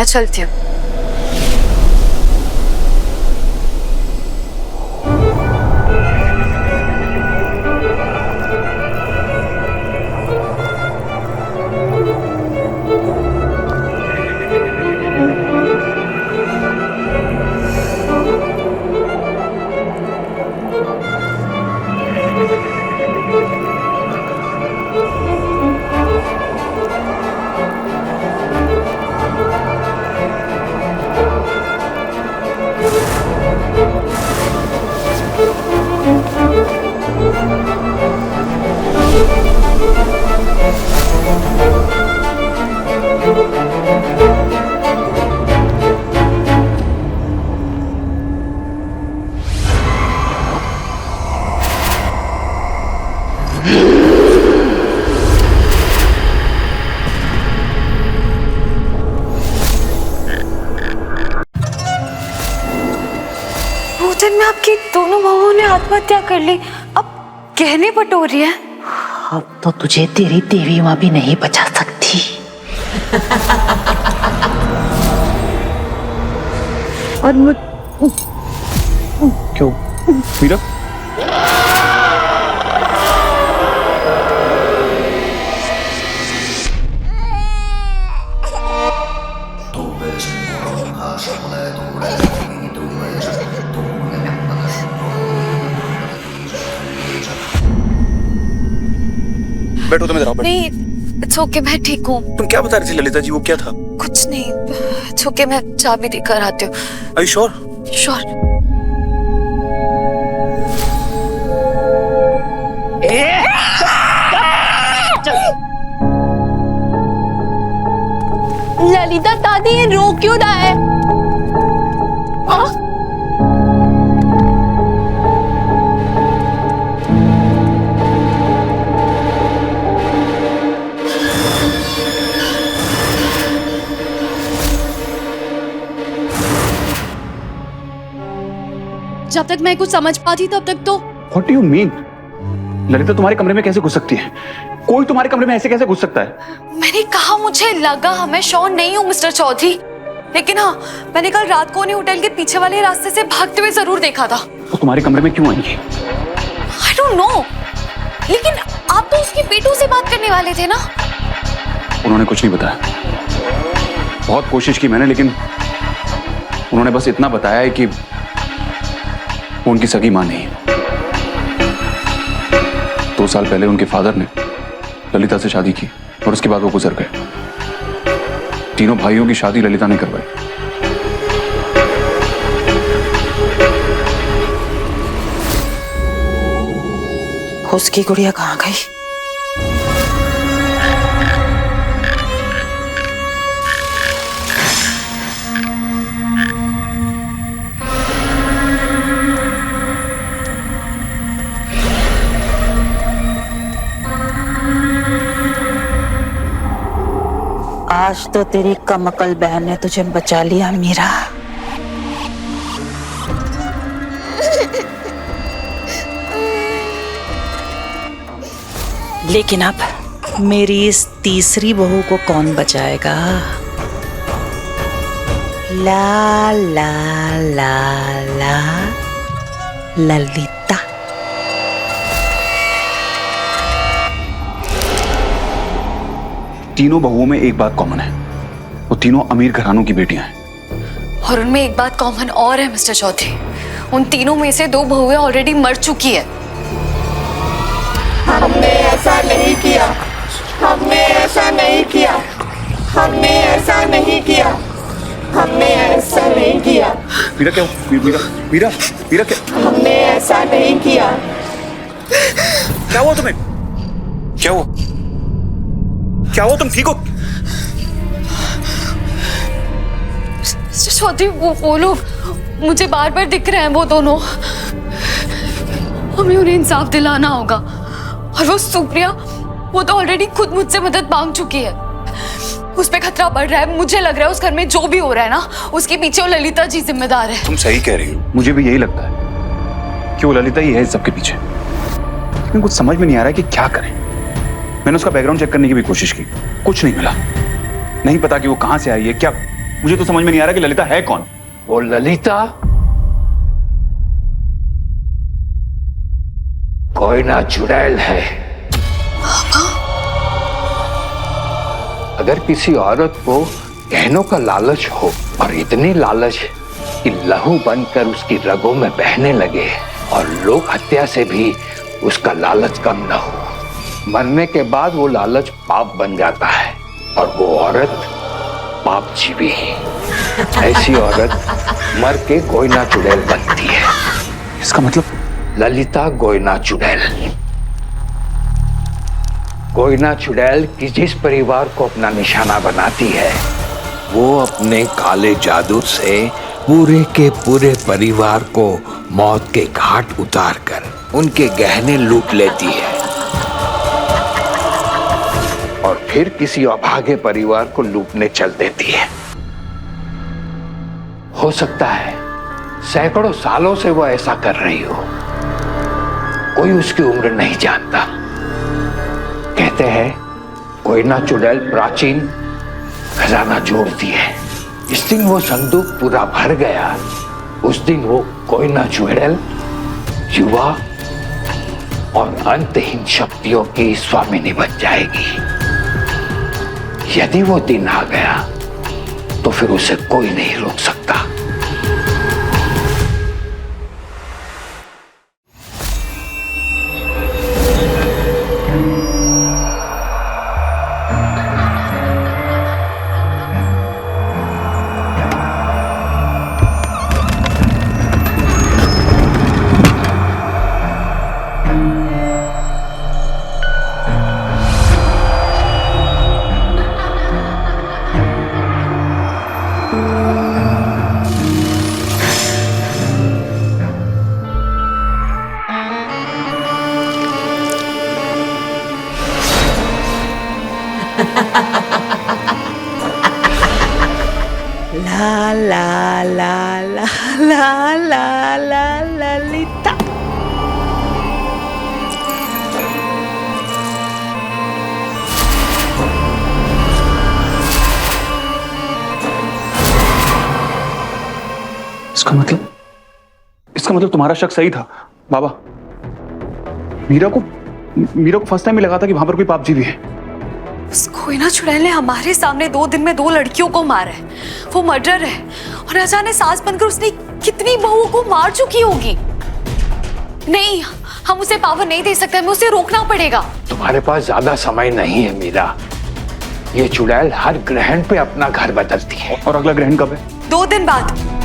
मैं चलती हूँ। दिन में आपकी दोनों बहुओं ने आत्महत्या कर ली, अब गहने बटोर रही है। अब तो तुझे तेरी देवी माँ भी नहीं बचा सकती। और क्यों मीरा? बैठो तुम इधर आओ। नहीं, इट्स ओके, मैं ठीक हूँ। तुम क्या बता रही थी ललिता जी, वो क्या था? कुछ नहीं, इट्स ओके, मैं चाबी देकर आती हूँ। Are you sure? Sure. Lalita दादी, ये रो क्यों रहा है? जब तक मैं कुछ समझ पाती तब तक तो। What do you mean? Lalita तुम्हारे कमरे में कैसे घुस सकती है? कोई तुम्हारे कमरे में ऐसे कैसे घुस सकता है? मैंने कहा मुझे लगा, मैं श्योर नहीं हूँ मिस्टर चौधरी, लेकिन हाँ, मैंने कल रात को उन्हें होटल के पीछे वाले रास्ते से भागते हुए जरूर देखा था। वो तुम्हारे कमरे में क्यों आएंगी? I don't know, लेकिन आप तो उसकी बेटों से बात करने वाले थे ना? उन्होंने कुछ नहीं बताया। बहुत कोशिश की मैंने, लेकिन उन्होंने बस इतना बताया है कि वो उनकी सगी मां नहीं है। 2 साल पहले उनके फादर ने ललिता से शादी की और उसके बाद वो गुजर गए। तीनों भाइयों की शादी ललिता ने करवाई। उसकी गुड़िया कहाँ गई? आज तो तेरी कमकल बहन ने तुझे बचा लिया मीरा। लेकिन अब मेरी इस तीसरी बहू को कौन बचाएगा? ला ला ला ला ललिता। तीनों बहुओं में एक बात कॉमन है, वो तीनों अमीर घरानों की बेटियां हैं। और उनमें एक बात कॉमन और है मिस्टर चौधरी, उन तीनों में से 2 बहुएं ऑलरेडी मर चुकी है। हमने ऐसा नहीं किया, हमने ऐसा नहीं किया, हमने ऐसा नहीं किया, हमने ऐसा नहीं किया। मीरा क्या? मीरा मीरा मीरा क्या? हमने ऐसा नहीं किया। क्या हुआ तुम्हें? क्या हुआ? क्या हुआ? तुम ठीक हो? मिस्टर चौधरी, वो लोग मुझे बार बार दिख रहे हैं, वो दोनों। हमें उन्हें इंसाफ दिलाना होगा। और वो सुप्रिया, वो तो ऑलरेडी खुद मुझसे मदद मांग चुकी है। उस पे खतरा बढ़ रहा है। मुझे लग रहा है उस घर में जो भी हो रहा है ना, उसके पीछे वो ललिता जी जिम्मेदार है। तुम सही कह रही हो, मुझे भी यही लगता है कि वो ललिता ही है इस सबके पीछे। लेकिन कुछ समझ में नहीं आ रहा है कि क्या करें। मैंने उसका बैकग्राउंड चेक करने की भी कोशिश की, कुछ नहीं मिला। नहीं पता कि वो कहां से आई है, क्या मुझे तो समझ में नहीं आ रहा कि ललिता है कौन। वो ललिता कोयना चुड़ैल है। अगर किसी औरत को गहनों का लालच हो और इतनी लालच कि लहू बनकर उसकी रगों में बहने लगे और लोक हत्या से भी उसका लालच कम न हो, मरने के बाद वो लालच पाप बन जाता है और वो औरत पाप जीवी। ऐसी औरत मर के कोयना चुड़ैल बनती है। इसका मतलब? ललिता कोयना चुड़ैल। कोयना चुड़ैल की जिस परिवार को अपना निशाना बनाती है, वो अपने काले जादू से पूरे के पूरे परिवार को मौत के घाट उतारकर उनके गहने लूट लेती है और फिर किसी अभागे परिवार को लूटने चल देती है। हो सकता है सैकड़ों सालों से वो ऐसा कर रही हो, कोई उसकी उम्र नहीं जानता। कहते हैं कोयना चुड़ैल प्राचीन खजाना जोड़ती है। जिस दिन वो संदूक पूरा भर गया, उस दिन वो कोयना चुड़ैल युवा और अंतहीन शक्तियों की स्वामिनी बन जाएगी। यदि वो दिन आ गया तो फिर उसे कोई नहीं रोक सकता। ला ला ला ला ला ला ला ललिता। इसका मतलब तुम्हारा शक सही था बाबा। मीरा को फर्स्ट टाइम ही लगा था कि वहां पर कोई पाप जीवी है। उस कोयना चुड़ैल ने हमारे सामने 2 दिन में 2 लड़कियों को मारा है। वो मर्डर है और अचानक सास बनकर उसने कितनी बहुओं को मार चुकी होगी। नहीं, हम उसे पावर नहीं दे सकते, हमें उसे रोकना पड़ेगा। तुम्हारे पास ज्यादा समय नहीं है मीरा। ये चुड़ैल हर ग्रहण पे अपना घर बदलती है। और अगला ग्रहण कब है? 2 दिन बाद।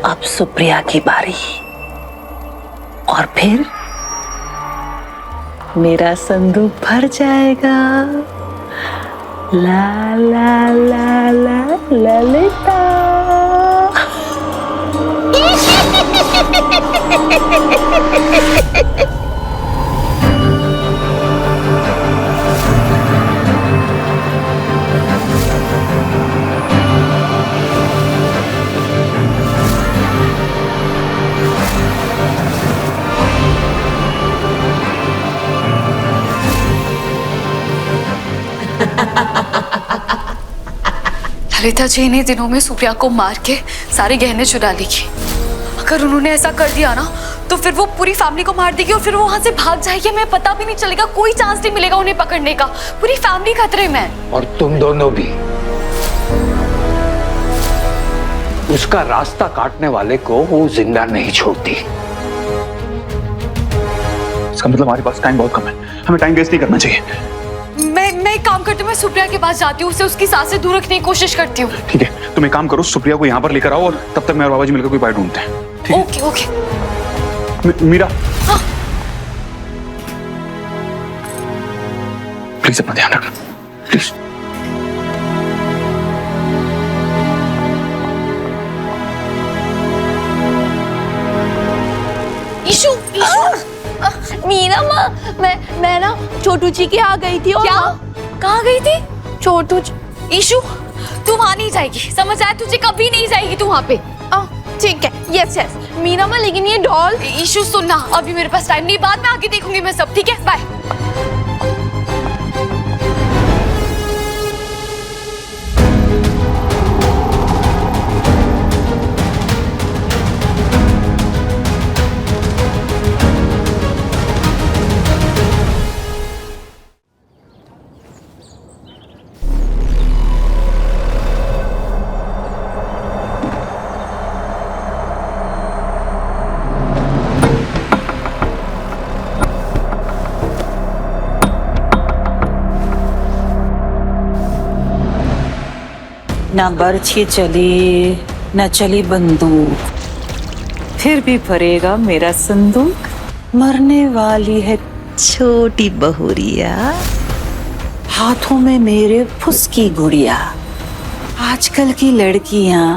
अब सुप्रिया की बारी और फिर मेरा संदूक भर जाएगा। ला ला ला ला ललिता। ललिता जी इन्हीं दिनों में सुप्रिया को मार के सारे गहने चुरा लेगी। अगर उन्होंने ऐसा कर दिया ना तो फिर वो पूरी फैमिली को मार देगी और फिर वो वहां से भाग जाएगी। हमें पता भी नहीं चलेगा, कोई चांस नहीं मिलेगा उन्हें पकड़ने का। पूरी फैमिली खतरे में है। और तुम दोनों भी। उसका रास्ता काटने वाले को वो जिंदा नहीं छोड़ती। इसका मतलब हमारे पास टाइम बहुत कम है, हमें टाइम वेस्ट नहीं करना चाहिए। मैं एक काम करती हूँ, मैं सुप्रिया के पास जाती हूँ, उसे उसकी सांस से दूर रखने की कोशिश करती हूँ। ठीक है, तुम एक काम करो, सुप्रिया को यहाँ पर लेकर आओ और तब तक मैं और बाबा जी मिलकर कोई उपाय ढूंढते हैं। ठीक है? Okay okay. मीरा, हाँ। प्लीज अपना ध्यान रखना। प्लीज। Issue, issue. मीना माँ, मैं ना छोटू जी के यहाँ गई थी और क्या? कहाँ गई थी? छोटू जी। ईशु, तू वहां नहीं जाएगी, समझ आया तुझे? कभी नहीं जाएगी तू वहां पे। ठीक है, यस यस मीना माँ, लेकिन ये डॉल। ईशु सुनना, अभी मेरे पास टाइम नहीं, बाद में आके देखूंगी मैं सब, ठीक है? बाय। ना बर्छी चली न चली बंदूक, फिर भी भरेगा मेरा संदूक। मरने वाली है छोटी बहुरिया, हाथों में मेरे फुसकी गुड़िया। आजकल की लड़कियां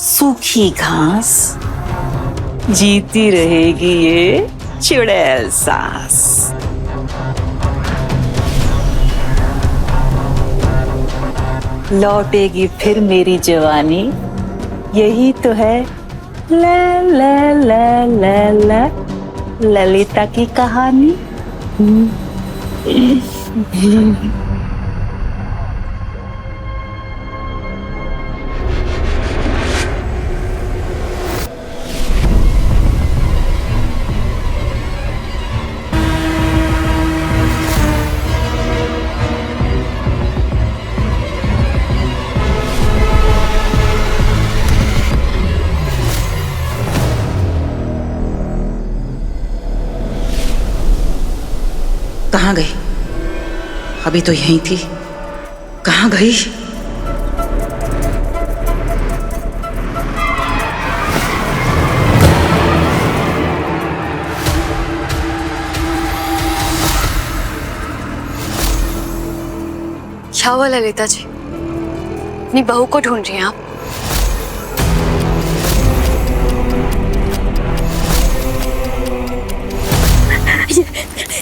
सूखी घास, जीती रहेगी ये चुड़ैल सास। लौटेगी फिर मेरी जवानी, यही तो है ला ला ला ला ला ललिता की कहानी। कहाँ गई? अभी तो यहीं थी, कहाँ गई? क्या हुआ ललिता जी? अपनी बहू को ढूंढ रही हैं आप?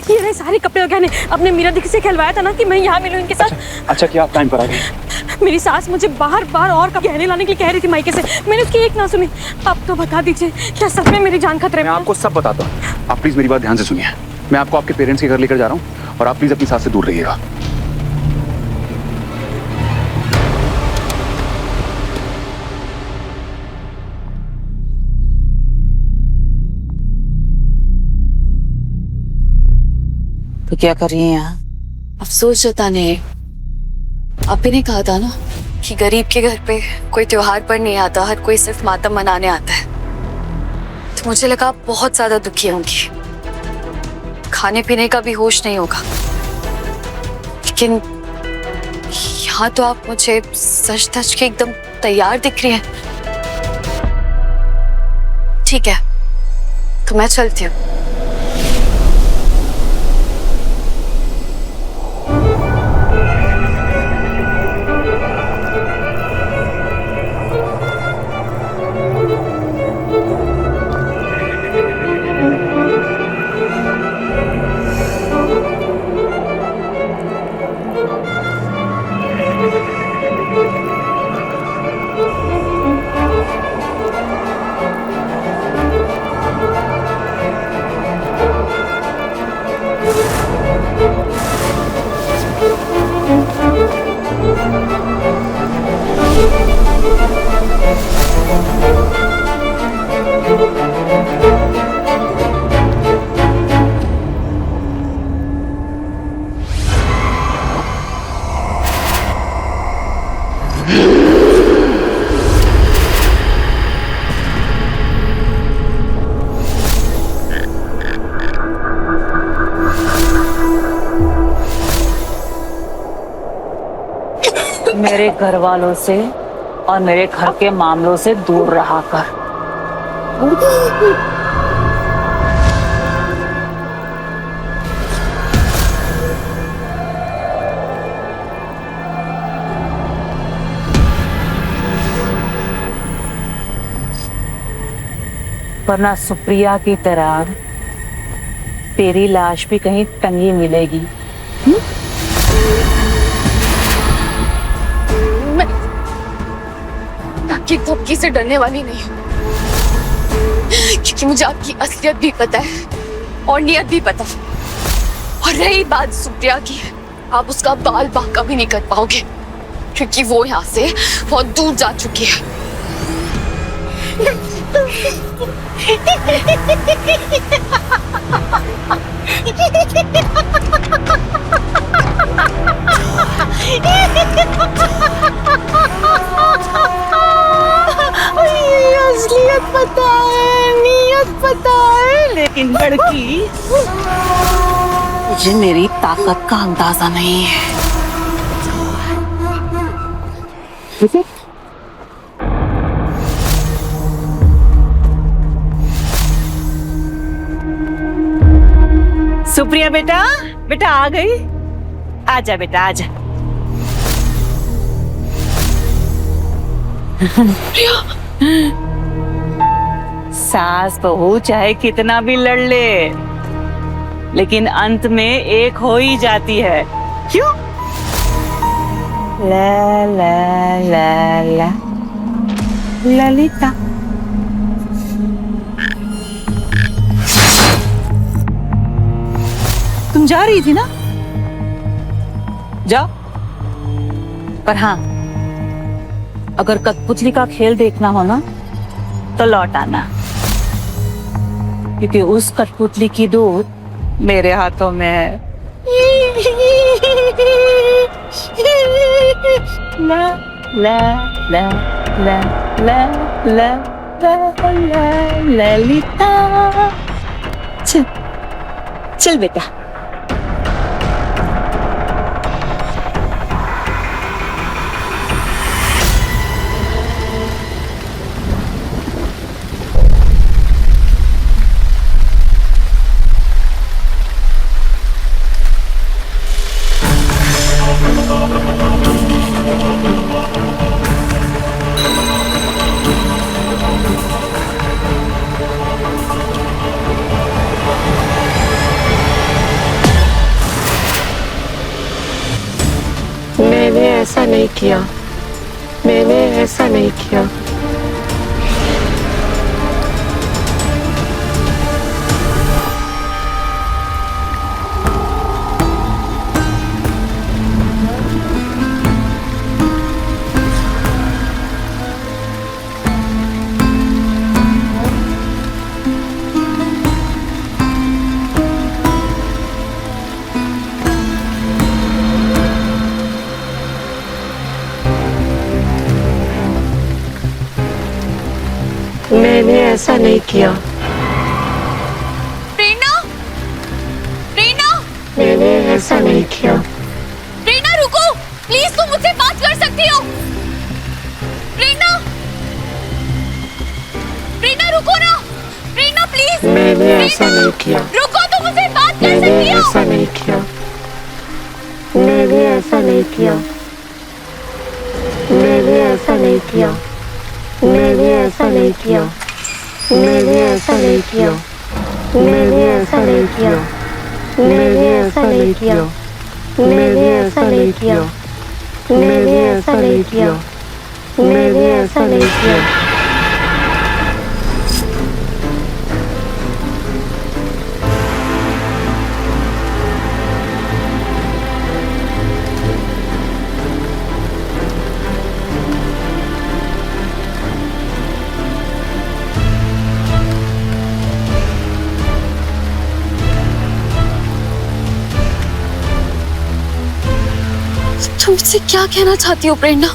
ये रहे सारे कपड़े और गहने। अपने मीरा दीदी से कहलवाया था ना कि मैं यहाँ मिलूं इनके साथ। अच्छा क्या आप टाइम पर आ गए? मेरी सास मुझे बार बार और गहने लाने के लिए कह रही थी मायके से, मैंने उसकी एक ना सुनी। अब तो बता दीजिए, क्या सच में मेरी जान खतरे में? मैं आपको सब बताता हूँ, आप प्लीज मेरी बात ध्यान से सुनिए। मैं आपको आपके पेरेंट्स के घर लेकर जा रहा हूँ और आप प्लीज अपनी सास से दूर रहिएगा। तो क्या कर रही है यहाँ? अफसोस जताने। आप ही ने कहा था ना कि गरीब के घर पे कोई त्योहार पर नहीं आता, हर कोई सिर्फ मातम मनाने आता है। तो मुझे लगा आप बहुत ज्यादा दुखी होंगी, खाने पीने का भी होश नहीं होगा। लेकिन यहाँ तो आप मुझे सच धज के एकदम तैयार दिख रही हैं। ठीक है, तो मैं चलती हूँ। मेरे घर वालों से और मेरे घर के मामलों से दूर रहा कर। वरना सुप्रिया की तरह तेरी लाश भी कहीं टंगी मिलेगी। मैं आपकी धमकी से डरने वाली नहीं हूँ, क्योंकि मुझे आपकी असलियत भी पता है और नियत भी पता है। और रही बात सुप्रिया की, आप उसका बाल बांका भी नहीं कर पाओगे, क्योंकि वो यहाँ से बहुत दूर जा चुकी है। असलियत पता है, नियत पता है, लेकिन लड़की मुझे मेरी ताकत का अंदाजा नहीं है। सुप्रिया बेटा, बेटा आ गई। आजा बेटा आजा। सास बहू चाहे कितना भी लड़ ले, लेकिन अंत में एक हो ही जाती है। क्यों? ला ला ला ला ललिता। तुम जा रही थी ना? जाओ, पर हाँ, अगर कठपुतली का खेल देखना हो ना तो लौट आना, क्योंकि उस कठपुतली की दूध मेरे हाथों में है। ला ला ला ला ला ला ला ला ललिता। चल चल बेटा। मैंने ऐसा नहीं किया, मैंने ऐसा नहीं किया। मैंने ऐसा नहीं किया, प्रेरणा, प्रेरणा, मैंने ऐसा नहीं किया। प्रेरणा रुको, प्लीज तुम मुझसे बात कर सकती हो। प्रेरणा, प्रेरणा रुको ना, प्रेरणा प्लीज। मैंने ऐसा नहीं किया, रुको, तुम मुझसे बात कर मैंने सकती हो। ऐसा नहीं किया, मैंने ऐसा नहीं किया, मैंने ऐसा नहीं किया, मैंने ऐसा नहीं किया, मैंने ऐसा नहीं किया, मैंने ऐसा नहीं किया, मैंने ऐसा नहीं किया, मैंने ऐसा नहीं किया, मैंने ऐसा नहीं किया, मैंने ऐसा नहीं किया। तुम मुझसे क्या कहना चाहती हो प्रेरणा?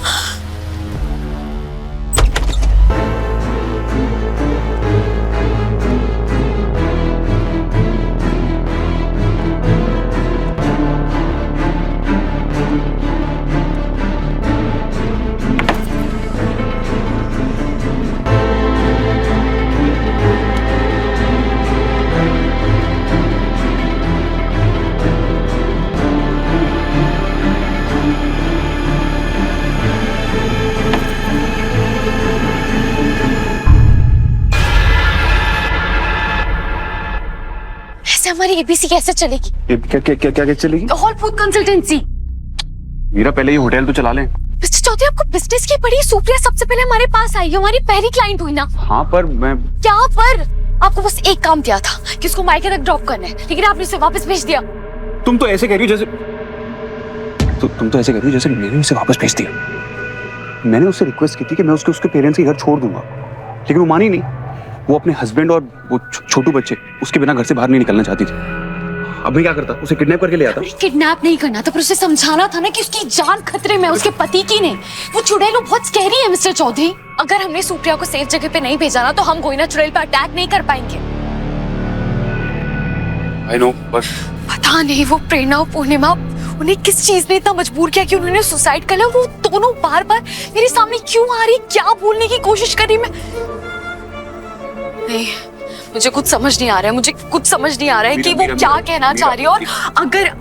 हमारी एबीसी कैसे चलेगी? क्या क्या क्या क्या चलेगी? Whole food consultancy. मीरा पहले ये होटल तो चला लें। मिस्टर चौधरी, आपको बिजनेस की पड़ी? सुप्रिया सबसे पहले हमारे पास आई, हमारी पहली क्लाइंट हुई ना। हाँ पर मैं क्या पर? आपको बस एक काम दिया था कि उसको मायके तक ड्रॉप करना है, लेकिन आपने उसे वापस भेज दिया। तुम तो ऐसे कह रही हो जैसे तुम तो ऐसे कह रही हो जैसे मैंने उसे वापस भेज दिया। मैंने उससे रिक्वेस्ट की थी कि मैं उसके पेरेंट्स के घर छोड़ दूंगा, लेकिन वो मानी नहीं। वो अपने हस्बैंड और वो छोटू बच्चे उसके बिना घर से बाहर नहीं निकलना चाहती थी। अब मैं क्या करता? उसे किडनैप करके ले आता। किडनैप नहीं करना था, पर उसे समझाना था ना कि उसकी जान खतरे में, उसके पति की नहीं। वो चुड़ैल बहुत स्कैरी है मिस्टर चौधरी। अगर हमने सुप्रिया को सेफ जगह पे नहीं भेजा ना, तो हम कोई ना चुड़ैल पे अटैक नहीं कर पाएंगे। आई नो, बस पता नहीं वो प्रेरणा और पूर्णिमा, उन्हें किस चीज ने इतना मजबूर किया कि उन्होंने सुसाइड कर लिया। वो दोनों बार बार मेरे सामने क्यों आ रही, क्या बोलने की कोशिश कर रही? मैं नहीं, मुझे कुछ समझ नहीं आ रहा है, मुझे कुछ समझ नहीं आ रहा है कि वो क्या कहना चाह रही है। और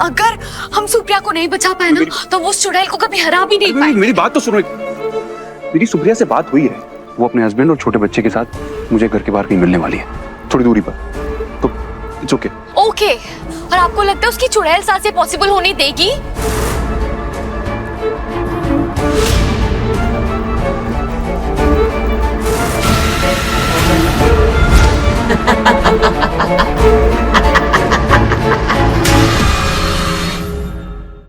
अगर हम सुप्रिया को नहीं बचा पाए ना, तो वो उस चुड़ैल को कभी हरा भी नहीं पाएंगे। मेरी बात तो सुनो। मेरी सुप्रिया से बात हुई है, वो अपने हस्बैंड और छोटे बच्चे के साथ मुझे घर के बाहर कहीं मिलने वाली है, थोड़ी दूरी पर। तो इट्स ओके। ओके, और आपको लगता है उसकी चुड़ैल साथ से पॉसिबल होने देगी?